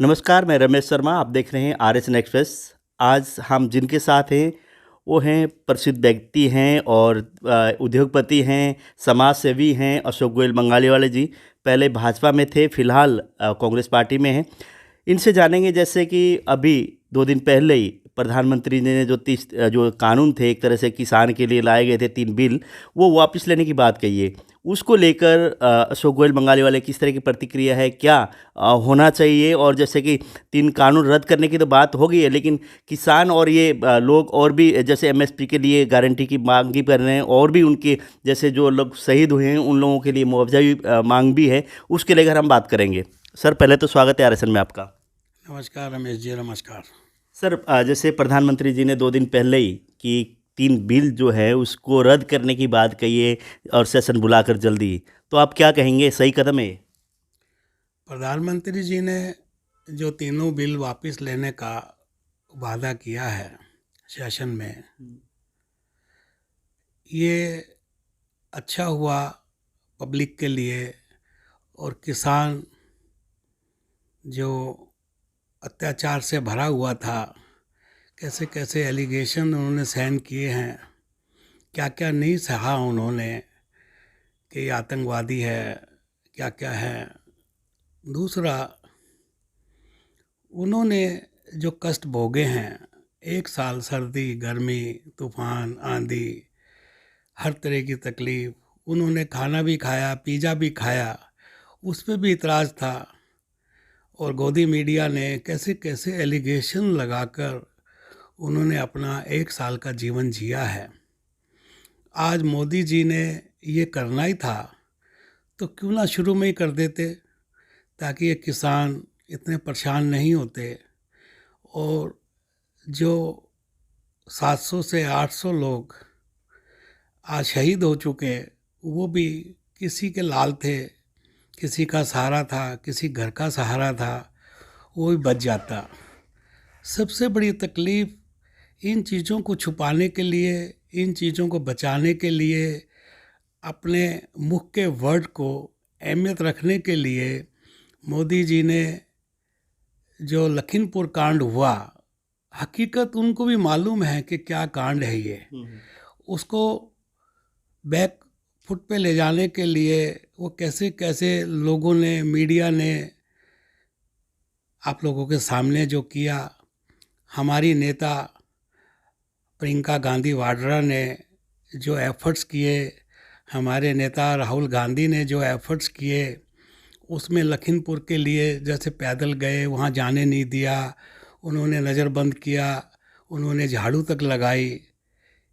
नमस्कार, मैं रमेश शर्मा। आप देख रहे हैं आरएसएन एक्सप्रेस। आज हम जिनके साथ हैं वो हैं प्रसिद्ध व्यक्ति हैं और उद्योगपति हैं, समाज सेवी हैं अशोक गोयल बंगाली वाले जी। पहले भाजपा में थे, फिलहाल कांग्रेस पार्टी में हैं। इनसे जानेंगे जैसे कि अभी 2 दिन पहले ही प्रधानमंत्री ने जो कानून थे एक तरह से किसान के लिए लाए गए थे 3 बिल, वो वापस लेने की बात कही है। उसको लेकर अशोक गोयल बंगाली वाले किस तरह की प्रतिक्रिया है, क्या होना चाहिए? और जैसे कि 3 कानून रद्द करने की तो बात हो गई है, लेकिन किसान और ये लोग और भी जैसे एमएसपी के लिए गारंटी की मांग भी कर रहे हैं, और भी उनके जैसे जो लोग शहीद हुए हैं उन लोगों के लिए मुआवजा भी मांग भी है, उसके लेकर हम बात करेंगे। सर, पहले तो स्वागत है आरएसएन में आपका। नमस्कार रमेश जी, नमस्कार। सर, जैसे प्रधानमंत्री जी ने 2 दिन पहले ही कि 3 बिल जो है उसको रद्द करने की बात कही है और सेशन बुलाकर जल्दी, तो आप क्या कहेंगे, सही कदम है ये? प्रधानमंत्री जी ने जो तीनों बिल वापस लेने का वादा किया है सेशन में, ये अच्छा हुआ पब्लिक के लिए। और किसान जो अत्याचार से भरा हुआ था, कैसे कैसे एलिगेशन उन्होंने सहन किए हैं, क्या क्या नहीं सहा उन्होंने कि ये आतंकवादी है, क्या क्या है। दूसरा, उन्होंने जो कष्ट भोगे हैं, 1 साल सर्दी गर्मी तूफान आंधी, हर तरह की तकलीफ, उन्होंने खाना भी खाया पिज़्ज़ा भी खाया, उस पर भी इतराज़ था। और गोदी मीडिया ने कैसे कैसे एलिगेशन लगाकर उन्होंने अपना 1 साल का जीवन जिया है। आज मोदी जी ने ये करना ही था तो क्यों ना शुरू में ही कर देते, ताकि ये किसान इतने परेशान नहीं होते। और जो 700 से 800 लोग आज शहीद हो चुके, वो भी किसी के लाल थे, किसी का सहारा था, किसी घर का सहारा था, वो भी बच जाता। सबसे बड़ी तकलीफ़, इन चीज़ों को छुपाने के लिए, इन चीज़ों को बचाने के लिए, अपने मुख के वर्ड को अहमियत रखने के लिए मोदी जी ने जो लखीमपुर कांड हुआ, हकीकत उनको भी मालूम है कि क्या कांड है ये, उसको बैक फुट पे ले जाने के लिए वो कैसे कैसे लोगों ने, मीडिया ने आप लोगों के सामने जो किया। हमारी नेता प्रियंका गांधी वाड्रा ने जो एफर्ट्स किए, हमारे नेता राहुल गांधी ने जो एफर्ट्स किए, उसमें लखीमपुर के लिए जैसे पैदल गए, वहाँ जाने नहीं दिया, उन्होंने नज़रबंद किया, उन्होंने झाड़ू तक लगाई।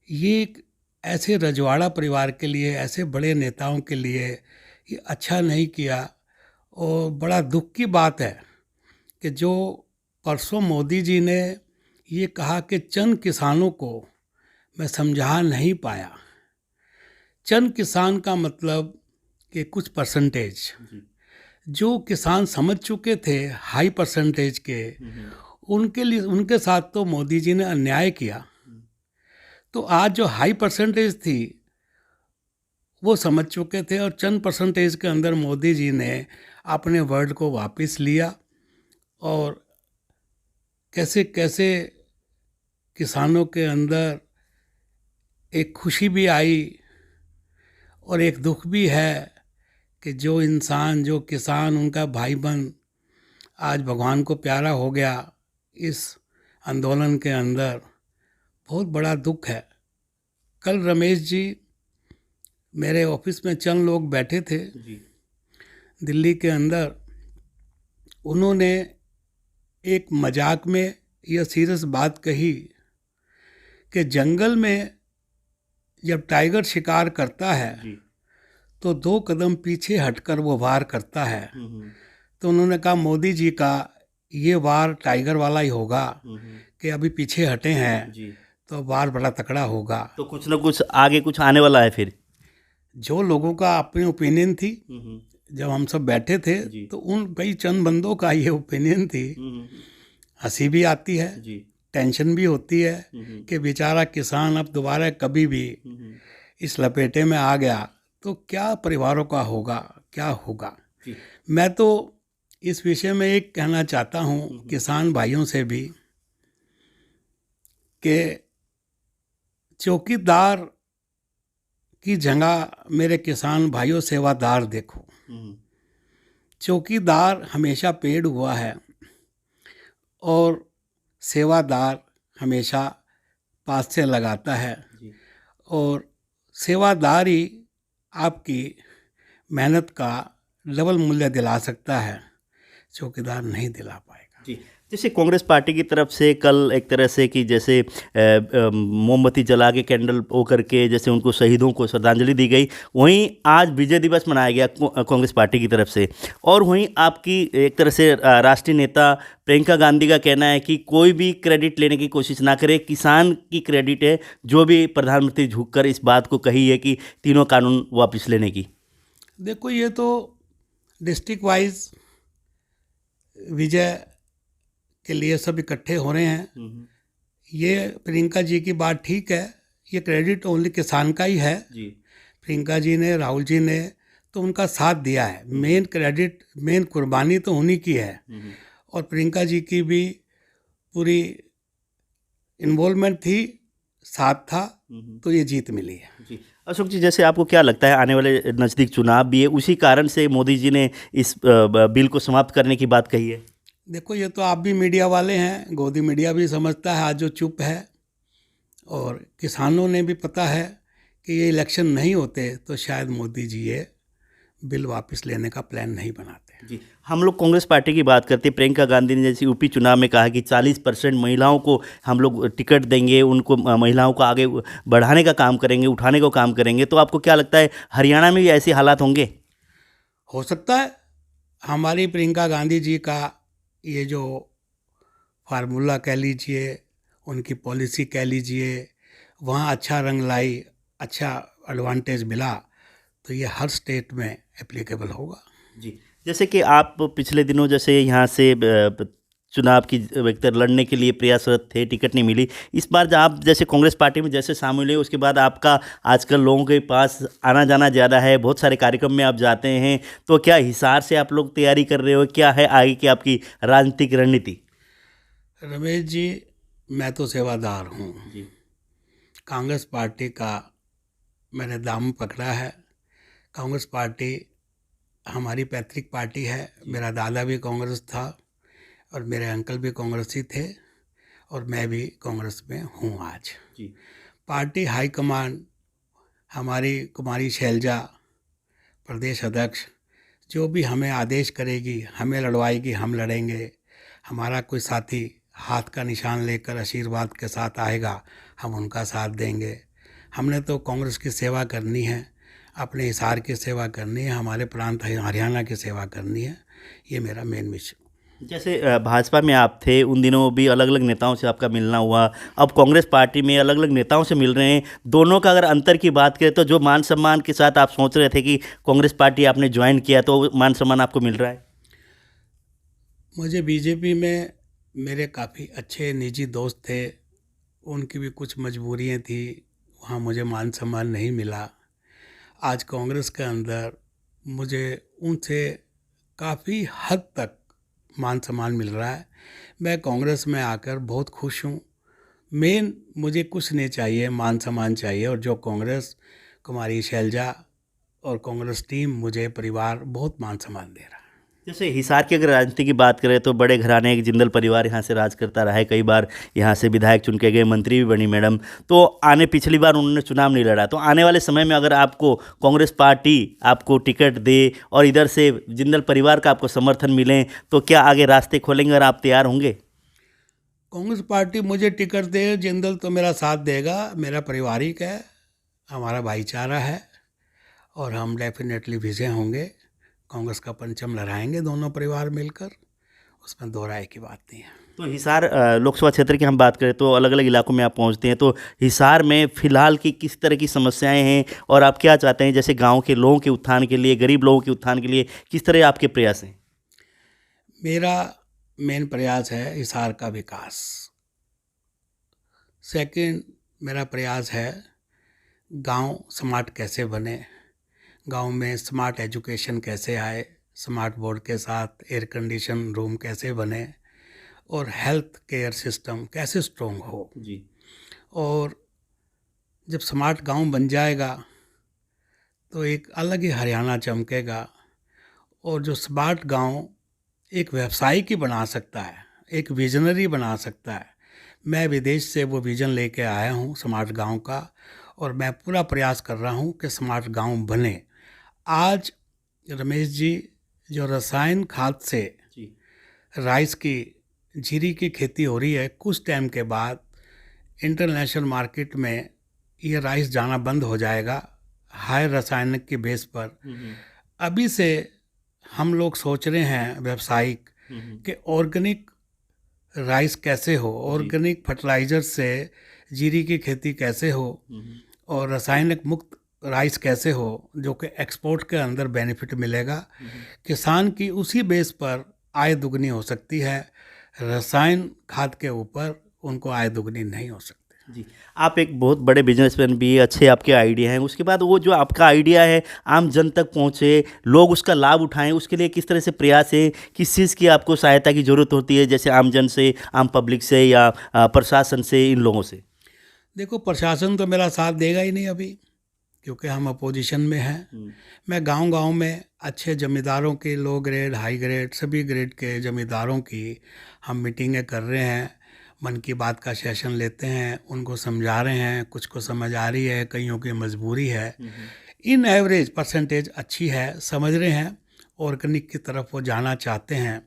ये एक ऐसे रजवाड़ा परिवार के लिए, ऐसे बड़े नेताओं के लिए ये अच्छा नहीं किया। और बड़ा दुख की बात है कि जो परसों मोदी जी ने ये कहा कि चंद किसानों को मैं समझा नहीं पाया। चंद किसान का मतलब कि कुछ परसेंटेज, जो किसान समझ चुके थे हाई परसेंटेज के, उनके लिए, उनके साथ तो मोदी जी ने अन्याय किया। तो आज जो हाई परसेंटेज थी वो समझ चुके थे, और चंद परसेंटेज के अंदर मोदी जी ने अपने वर्ड को वापस लिया। और कैसे कैसे किसानों के अंदर एक खुशी भी आई और एक दुख भी है कि जो इंसान, जो किसान, उनका भाई बहन आज भगवान को प्यारा हो गया इस आंदोलन के अंदर, बहुत बड़ा दुख है। कल रमेश जी, मेरे ऑफिस में चंद लोग बैठे थे दिल्ली के अंदर, उन्होंने एक मजाक में यह सीरियस बात कही कि जंगल में जब टाइगर शिकार करता है तो 2 कदम पीछे हटकर वो वार करता है। तो उन्होंने कहा मोदी जी का ये वार टाइगर वाला ही होगा कि अभी पीछे हटे हैं तो वार बड़ा तकड़ा होगा। तो कुछ ना कुछ आगे कुछ आने वाला है फिर। जो लोगों का अपनी ओपिनियन थी, जब हम सब बैठे थे तो उन कई चंद बंदों का ये ओपिनियन थी। हंसी भी आती है, टेंशन भी होती है कि बेचारा किसान अब दोबारा कभी भी इस लपेटे में आ गया तो क्या परिवारों का होगा, क्या होगा। मैं तो इस विषय में एक कहना चाहता हूँ किसान भाइयों से भी कि चौकीदार की जगह मेरे किसान भाइयों सेवादार देखो। चौकीदार हमेशा पेड़ हुआ है और सेवादार हमेशा पास से लगाता है, और सेवादार ही आपकी मेहनत का डबल मूल्य दिला सकता है, चौकीदार नहीं दिला पाएगा। जी, जैसे कांग्रेस पार्टी की तरफ से कल एक तरह से कि जैसे मोमबत्ती जला के कैंडल वो करके जैसे उनको शहीदों को श्रद्धांजलि दी गई, वहीं आज विजय दिवस मनाया गया कांग्रेस पार्टी की तरफ से। और वहीं आपकी एक तरह से राष्ट्रीय नेता प्रियंका गांधी का कहना है कि कोई भी क्रेडिट लेने की कोशिश ना करे, किसान की क्रेडिट है, जो भी प्रधानमंत्री झुककर इस बात को कही है कि तीनों कानून वापस लेने की। देखो, ये तो डिस्ट्रिक्ट वाइज विजय के लिए सब इकट्ठे हो रहे हैं। ये प्रियंका जी की बात ठीक है, ये क्रेडिट ओनली किसान का ही है जी। प्रियंका जी ने, राहुल जी ने तो उनका साथ दिया है, मेन क्रेडिट, मेन कुर्बानी तो उन्हीं की है। और प्रियंका जी की भी पूरी इन्वॉल्वमेंट थी, साथ था, तो ये जीत मिली है जी। अशोक जी, जैसे आपको क्या लगता है, आने वाले नज़दीक चुनाव भी है, उसी कारण से मोदी जी ने इस बिल को समाप्त करने की बात कही है? देखो, ये तो आप भी मीडिया वाले हैं, गोदी मीडिया भी समझता है आज जो चुप है, और किसानों ने भी पता है कि ये इलेक्शन नहीं होते तो शायद मोदी जी ये बिल वापस लेने का प्लान नहीं बनाते। जी, हम लोग कांग्रेस पार्टी की बात करते हैं। प्रियंका गांधी ने जैसे यूपी चुनाव में कहा कि 40% महिलाओं को हम लोग टिकट देंगे, उनको महिलाओं को आगे बढ़ाने का काम करेंगे, उठाने का काम करेंगे। तो आपको क्या लगता है हरियाणा में भी ऐसे हालात होंगे? हो सकता है। हमारी प्रियंका गांधी जी का ये जो फार्मूला कह लीजिए, उनकी पॉलिसी कह लीजिए, वहाँ अच्छा रंग लाई, अच्छा एडवांटेज मिला, तो ये हर स्टेट में एप्लीकेबल होगा। जी, जैसे कि आप पिछले दिनों जैसे यहाँ से चुनाव की एक तरह लड़ने के लिए प्रयासरत थे, टिकट नहीं मिली। इस बार जब आप जैसे कांग्रेस पार्टी में जैसे शामिल हुए, उसके बाद आपका आजकल लोगों के पास आना जाना ज़्यादा है, बहुत सारे कार्यक्रम में आप जाते हैं, तो क्या हिसार से आप लोग तैयारी कर रहे हो? क्या है आगे की आपकी राजनीतिक रणनीति? रमेश जी, मैं तो सेवादार हूँ जी। कांग्रेस पार्टी का मैंने दाम पकड़ा है। कांग्रेस पार्टी हमारी पैतृक पार्टी है। मेरा दादा भी कांग्रेस था और मेरे अंकल भी कांग्रेसी थे, और मैं भी कांग्रेस में हूँ आज जी। पार्टी हाईकमान हमारी कुमारी शैलजा, प्रदेश अध्यक्ष, जो भी हमें आदेश करेगी, हमें लड़वाएगी, हम लड़ेंगे। हमारा कोई साथी हाथ का निशान लेकर आशीर्वाद के साथ आएगा, हम उनका साथ देंगे। हमने तो कांग्रेस की सेवा करनी है, अपने हिसार की सेवा करनी है, हमारे प्रांत हरियाणा की सेवा करनी है। ये मेरा मेन मिशन। जैसे भाजपा में आप थे, उन दिनों भी अलग अलग नेताओं से आपका मिलना हुआ, अब कांग्रेस पार्टी में अलग अलग नेताओं से मिल रहे हैं। दोनों का अगर अंतर की बात करें तो जो मान सम्मान के साथ आप सोच रहे थे कि कांग्रेस पार्टी आपने ज्वाइन किया, तो मान सम्मान आपको मिल रहा है? मुझे बीजेपी में मेरे काफ़ी अच्छे निजी दोस्त थे, उनकी भी कुछ मजबूरियां थी, वहाँ मुझे मान सम्मान नहीं मिला। आज कांग्रेस के अंदर मुझे उनसे काफ़ी हद तक मान सम्मान मिल रहा है। मैं कांग्रेस में आकर बहुत खुश हूँ। मेन मुझे कुछ नहीं चाहिए, मान सम्मान चाहिए, और जो कांग्रेस, कुमारी शैलजा और कांग्रेस टीम, मुझे परिवार बहुत मान सम्मान दे रहा है। जैसे हिसार की अगर राजनीति की बात करें तो बड़े घराने एक जिंदल परिवार यहाँ से राज करता रहा है, कई बार यहाँ से विधायक चुन के गए, मंत्री भी बनी मैडम। तो पिछली बार उन्होंने चुनाव नहीं लड़ा, तो आने वाले समय में अगर आपको कांग्रेस पार्टी आपको टिकट दे और इधर से जिंदल परिवार का आपको समर्थन मिले, तो क्या आगे रास्ते खोलेंगे और आप तैयार होंगे? कांग्रेस पार्टी मुझे टिकट दे, जिंदल तो मेरा साथ देगा, मेरा पारिवारिक है, हमारा भाईचारा है, और हम डेफिनेटली विजय होंगे। कांग्रेस का परचम लहराएंगे दोनों परिवार मिलकर, उसमें दो राय की बात नहीं है। तो हिसार लोकसभा क्षेत्र की हम बात करें तो अलग अलग इलाकों में आप पहुंचते हैं, तो हिसार में फ़िलहाल की किस तरह की समस्याएं हैं और आप क्या चाहते हैं, जैसे गांव के लोगों के उत्थान के लिए, गरीब लोगों के उत्थान के लिए किस तरह आपके प्रयास हैं? मेरा मेन प्रयास है हिसार का विकास। सेकंड, मेरा प्रयास है गांव स्मार्ट कैसे बने, गांव में स्मार्ट एजुकेशन कैसे आए, स्मार्ट बोर्ड के साथ एयर कंडीशन रूम कैसे बने और हेल्थ केयर सिस्टम कैसे स्ट्रॉन्ग हो। जी। और जब स्मार्ट गांव बन जाएगा तो एक अलग ही हरियाणा चमकेगा। और जो स्मार्ट गांव एक व्यवसायिक ही बना सकता है, एक विजनरी बना सकता है। मैं विदेश से वो विज़न लेके आया हूँ स्मार्ट गांव का, और मैं पूरा प्रयास कर रहा हूँ कि स्मार्ट गांव बने। आज रमेश जी, जो रसायन खाद से जी। राइस की, जीरी की खेती हो रही है, कुछ टाइम के बाद इंटरनेशनल मार्केट में ये राइस जाना बंद हो जाएगा हाई रासायनिक की बेस पर। अभी से हम लोग सोच रहे हैं व्यावसायिक कि ऑर्गेनिक राइस कैसे हो, ऑर्गेनिक फर्टिलाइजर से जीरी की खेती कैसे हो, और रासायनिक मुक्त राइस कैसे हो, जो कि एक्सपोर्ट के अंदर बेनिफिट मिलेगा। किसान की उसी बेस पर आय दुगनी हो सकती है, रसायन खाद के ऊपर उनको आय दुगनी नहीं हो सकती। जी, आप एक बहुत बड़े बिजनेसमैन भी, अच्छे आपके आइडिया हैं। उसके बाद वो जो आपका आइडिया है आम जन तक पहुँचे, लोग उसका लाभ उठाएं, उसके लिए किस तरह से प्रयास है, किस चीज़ की आपको सहायता की ज़रूरत होती है, जैसे आम जन से, आम पब्लिक से, या प्रशासन से, इन लोगों से? देखो, प्रशासन तो मेरा साथ देगा ही नहीं अभी, क्योंकि हम अपोजिशन में हैं। मैं गांव-गांव में अच्छे जमींदारों के, लो ग्रेड, हाई ग्रेड, सभी ग्रेड के जमींदारों की हम मीटिंगें कर रहे हैं, मन की बात का सेशन लेते हैं, उनको समझा रहे हैं। कुछ को समझ आ रही है, कईयों की मजबूरी है। इन एवरेज परसेंटेज अच्छी है, समझ रहे हैं, ऑर्गेनिक की तरफ वो जाना चाहते हैं।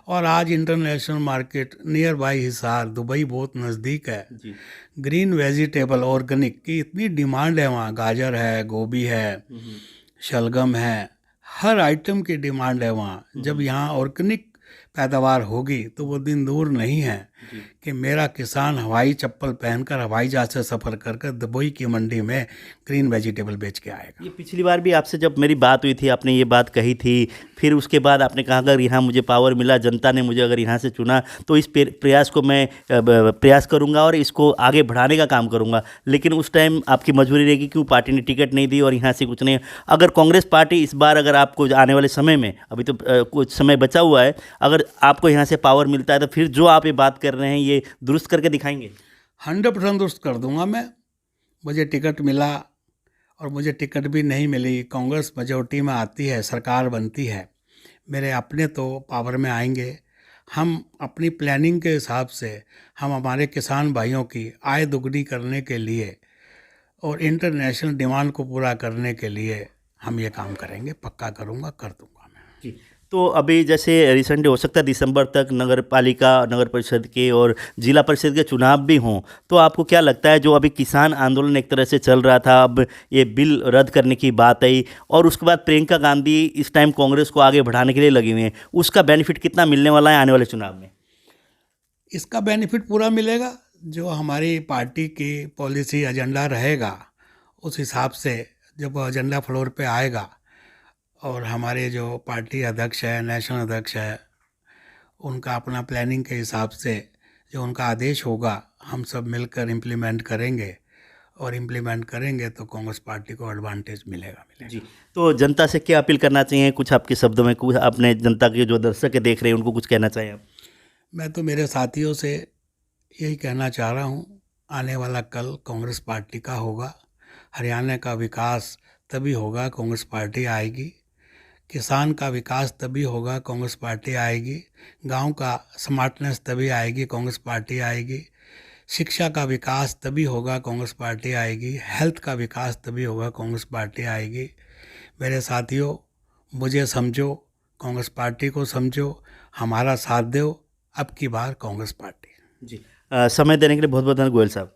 और आज international market near by Hisar, Dubai बहुत नज़दीक है। जी। ग्रीन वेजिटेबल ऑर्गेनिक की इतनी डिमांड है वहाँ। गाजर है, गोभी है, शलगम है, हर आइटम की डिमांड है वहाँ। जब यहाँ ऑर्गेनिक पैदावार होगी तो वो दिन दूर नहीं है कि मेरा किसान हवाई चप्पल पहनकर हवाई जहाज से सफ़र कर कर दुबई की मंडी में ग्रीन वेजिटेबल बेच के आएगा। ये पिछली बार भी आपसे जब मेरी बात हुई थी, आपने ये बात कही थी। फिर उसके बाद आपने कहा अगर यहाँ मुझे पावर मिला, जनता ने मुझे अगर यहाँ से चुना, तो इस प्रयास को मैं प्रयास करूँगा और इसको आगे बढ़ाने का काम करूँगा। लेकिन उस टाइम आपकी मजबूरी रहेगी कि पार्टी ने टिकट नहीं दी और यहाँ से कुछ नहीं। अगर कांग्रेस पार्टी इस बार, अगर आपको आने वाले समय में, अभी तो कुछ समय बचा हुआ है, अगर आपको यहाँ से पावर मिलता है, तो फिर जो आप ये बात कर रहे हैं ये दुरुस्त करके दिखाएंगे? 100% दुरुस्त कर दूंगा मैं। मुझे टिकट मिला और मुझे टिकट भी नहीं मिली, कांग्रेस मेजॉरिटी में आती है, सरकार बनती है, मेरे अपने तो पावर में आएंगे। हम अपनी प्लानिंग के हिसाब से हम हमारे किसान भाइयों की आय दुगनी करने के लिए और इंटरनेशनल डिमांड को पूरा करने के लिए हम ये काम करेंगे। पक्का करूँगा, कर दूँगा मैं। जी। तो अभी जैसे रिसेंटली हो सकता है दिसंबर तक नगर पालिका, नगर परिषद के और जिला परिषद के चुनाव भी हों, तो आपको क्या लगता है जो अभी किसान आंदोलन एक तरह से चल रहा था, अब ये बिल रद्द करने की बात आई और उसके बाद प्रियंका गांधी इस टाइम कांग्रेस को आगे बढ़ाने के लिए लगी हुई हैं, उसका बेनिफिट कितना मिलने वाला है आने वाले चुनाव में? इसका बेनिफिट पूरा मिलेगा। जो हमारी पार्टी की पॉलिसी एजेंडा रहेगा, उस हिसाब से जब वो एजेंडा फ्लोर पे आएगा और हमारे जो पार्टी अध्यक्ष है, नेशनल अध्यक्ष है, उनका अपना प्लानिंग के हिसाब से जो उनका आदेश होगा, हम सब मिलकर इम्प्लीमेंट करेंगे। और इम्प्लीमेंट करेंगे तो कांग्रेस पार्टी को एडवांटेज मिलेगा। जी। तो जनता से क्या अपील करना चाहिए, कुछ आपके शब्दों में, कुछ अपने जनता के जो दर्शक देख रहे हैं उनको कुछ कहना चाहिए आप? मैं तो मेरे साथियों से यही कहना चाह रहा हूँ, आने वाला कल कांग्रेस पार्टी का होगा। हरियाणा का विकास तभी होगा कांग्रेस पार्टी आएगी। किसान का विकास तभी होगा कांग्रेस पार्टी आएगी। गांव का स्मार्टनेस तभी आएगी कांग्रेस पार्टी आएगी। शिक्षा का विकास तभी होगा कांग्रेस पार्टी आएगी। हेल्थ का विकास तभी होगा कांग्रेस पार्टी आएगी। मेरे साथियों, मुझे समझो, कांग्रेस पार्टी को समझो, हमारा साथ दो, अब की बार कांग्रेस पार्टी। जी। समय देने के लिए बहुत बहुत धन्यवाद गोयल साहब।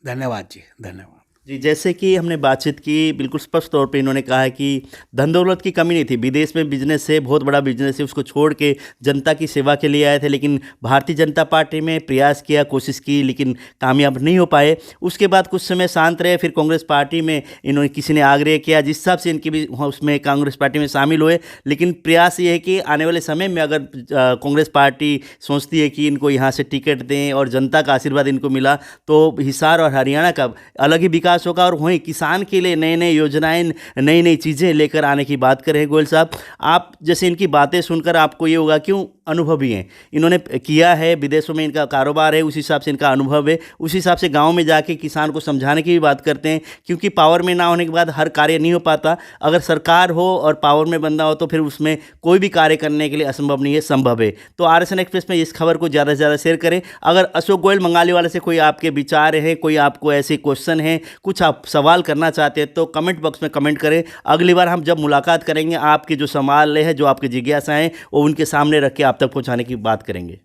धन्यवाद जी, धन्यवाद। जी, जैसे कि हमने बातचीत की, बिल्कुल स्पष्ट तौर पे इन्होंने कहा है कि धन दौलत की कमी नहीं थी, विदेश में बिजनेस है, बहुत बड़ा बिजनेस है, उसको छोड़ के जनता की सेवा के लिए आए थे। लेकिन भारतीय जनता पार्टी में प्रयास किया, कोशिश की, लेकिन कामयाब नहीं हो पाए। उसके बाद कुछ समय शांत रहे, फिर कांग्रेस पार्टी में इन्होंने, किसी ने आग्रह किया, जिस हिसाब से इनकी भी उसमें कांग्रेस पार्टी में शामिल हुए। लेकिन प्रयास ये है कि आने वाले समय में अगर कांग्रेस पार्टी सोचती है कि इनको यहाँ से टिकट दें और जनता का आशीर्वाद इनको मिला, तो हिसार और हरियाणा का अलग ही विकास विकास होगा और वहीं किसान के लिए नए नए योजनाएं, नई नई चीज़ें लेकर आने की बात कर रहे हैं गोयल साहब। आप जैसे इनकी बातें सुनकर आपको ये होगा क्यों, अनुभवी हैं, इन्होंने किया है, विदेशों में इनका कारोबार है, उस हिसाब से इनका अनुभव है, उस हिसाब से गांव में जाके किसान को समझाने की भी बात करते हैं, क्योंकि पावर में ना होने के बाद हर कार्य नहीं हो पाता। अगर सरकार हो और पावर में बंदा हो तो फिर उसमें कोई भी कार्य करने के लिए असंभव नहीं है, संभव है। तो आरएसएन एक्सप्रेस में इस खबर को ज़्यादा से ज़्यादा शेयर करें। अगर अशोक गोयल मंगाली वाले से कोई आपके विचार हैं, कोई आपको ऐसे क्वेश्चन हैं, कुछ आप सवाल करना चाहते हैं तो कमेंट बॉक्स में कमेंट करें। अगली बार हम जब मुलाकात करेंगे आपके जो सवाल हैं, जो आपकी जिज्ञासा हैं, वो उनके सामने रख के आप तक पहुँचाने की बात करेंगे।